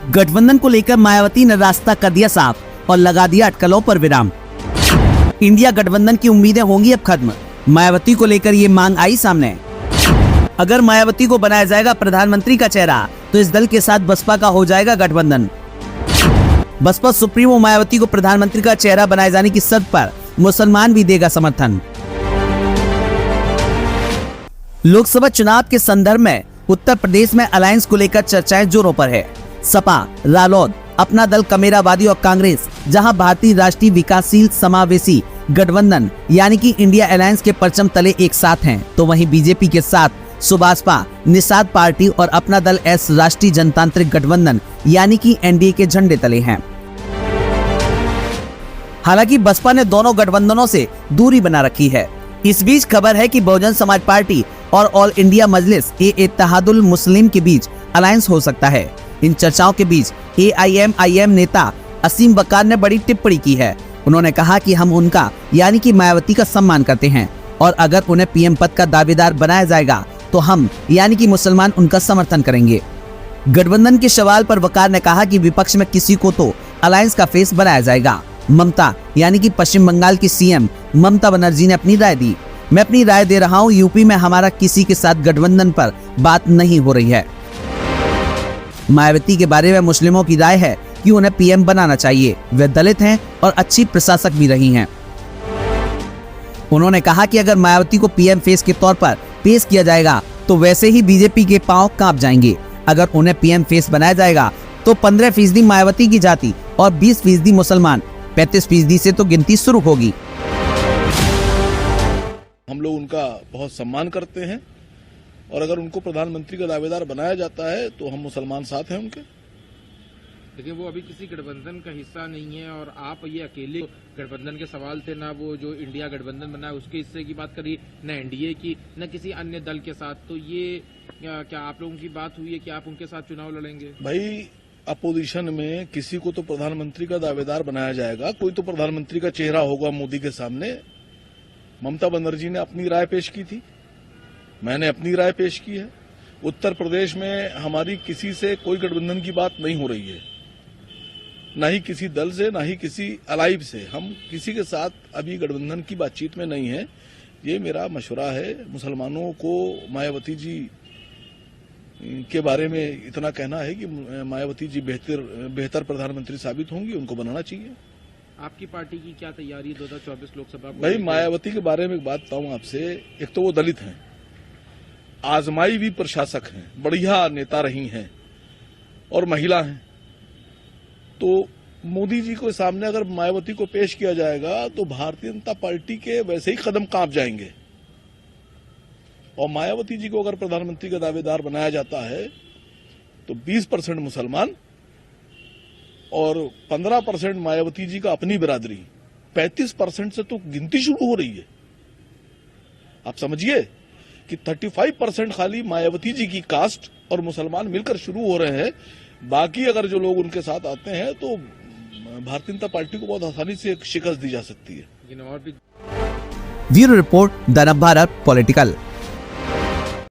गठबंधन को लेकर मायावती ने रास्ता कर दिया साफ और लगा दिया अटकलों पर विराम। इंडिया गठबंधन की उम्मीदें होंगी अब खत्म, मायावती को लेकर ये मांग आई सामने। अगर मायावती को बनाया जाएगा प्रधानमंत्री का चेहरा तो इस दल के साथ बसपा का हो जाएगा गठबंधन। बसपा सुप्रीमो मायावती को प्रधानमंत्री का चेहरा बनाए जाने की शर्त पर मुसलमान भी देगा समर्थन। लोकसभा चुनाव के संदर्भ में उत्तर प्रदेश में अलायंस को लेकर चर्चाएं जोरों पर है। सपा, रालोद, अपना दल कमेरावादी और कांग्रेस, जहां भारतीय राष्ट्रीय विकासशील समावेशी गठबंधन यानी कि इंडिया अलायंस के परचम तले एक साथ हैं, तो वहीं बीजेपी के साथ सुभाषपा, निषाद पार्टी और अपना दल एस राष्ट्रीय जनतांत्रिक गठबंधन यानी कि एनडीए के झंडे तले हैं। हालांकि बसपा ने दोनों गठबंधनों से दूरी बना रखी है। इस बीच खबर है कि बहुजन समाज पार्टी और ऑल इंडिया मजलिस ए इत्तेहादुल मुस्लिम के बीच अलायंस हो सकता है। इन चर्चाओं के बीच AIMIM नेता असीम बकार ने बड़ी टिप्पणी की है। उन्होंने कहा कि हम उनका यानी कि मायावती का सम्मान करते हैं और अगर उन्हें PM पद का दावेदार बनाया जाएगा तो हम यानी कि मुसलमान उनका समर्थन करेंगे। गठबंधन के सवाल पर वकार ने कहा कि विपक्ष में किसी को तो अलायंस का फेस बनाया जाएगा। ममता यानी कि पश्चिम बंगाल की CM ममता बनर्जी ने अपनी राय दी। मैं अपनी राय दे रहा हूं, यूपी में हमारा किसी के साथ गठबंधन पर बात नहीं हो रही है। मायावती के बारे में मुस्लिमों की राय है कि उन्हें PM बनाना चाहिए। वे दलित हैं और अच्छी प्रशासक भी रही हैं। उन्होंने कहा कि अगर मायावती को PM फेस के तौर पर पेश किया जाएगा तो वैसे ही बीजेपी के पांव कांप जाएंगे। अगर उन्हें PM फेस बनाया जाएगा तो 15% मायावती की जाति और 20% मुसलमान, 35% से तो गिनती शुरू होगी। हम लोग उनका बहुत सम्मान करते हैं और अगर उनको प्रधानमंत्री का दावेदार बनाया जाता है तो हम मुसलमान साथ हैं उनके। लेकिन वो अभी किसी गठबंधन का हिस्सा नहीं है और आप ये अकेले गठबंधन के सवाल थे, ना वो जो इंडिया गठबंधन बना है उसके हिस्से की बात करी, न NDA की, न किसी अन्य दल के साथ। तो ये क्या आप लोगों की बात हुई है कि आप उनके साथ चुनाव लड़ेंगे? भाई, अपोजिशन में किसी को तो प्रधानमंत्री का दावेदार बनाया जाएगा, कोई तो प्रधानमंत्री का चेहरा होगा मोदी के सामने। ममता बनर्जी ने अपनी राय पेश की थी, मैंने अपनी राय पेश की है। उत्तर प्रदेश में हमारी किसी से कोई गठबंधन की बात नहीं हो रही है, ना ही किसी दल से, ना ही किसी अलाइव से। हम किसी के साथ अभी गठबंधन की बातचीत में नहीं है। ये मेरा मशवरा है। मुसलमानों को मायावती जी के बारे में इतना कहना है कि मायावती जी बेहतर प्रधानमंत्री साबित होंगी, उनको बनाना चाहिए। आपकी पार्टी की क्या तैयारी है 2024 लोकसभा को? भाई, मायावती के बारे में एक बात बताऊं आपसे। एक तो वो दलित हैं, आजमाई भी प्रशासक हैं, बढ़िया नेता रही हैं और महिला हैं। तो मोदी जी के सामने अगर मायावती को पेश किया जाएगा तो भारतीय जनता पार्टी के वैसे ही कदम कांप जाएंगे। और मायावती जी को अगर प्रधानमंत्री का दावेदार बनाया जाता है तो 20% मुसलमान और 15% मायावती जी का अपनी बिरादरी, 35% से तो गिनती शुरू हो रही है। आप समझिए कि 35% खाली मायावती जी की कास्ट और मुसलमान मिलकर शुरू हो रहे हैं। बाकी अगर जो लोग उनके साथ आते हैं तो भारतीय जनता पार्टी को बहुत आसानी से शिकस्त दी जा सकती है। ब्यूरो रिपोर्ट, दैनिक भारत पॉलिटिकल।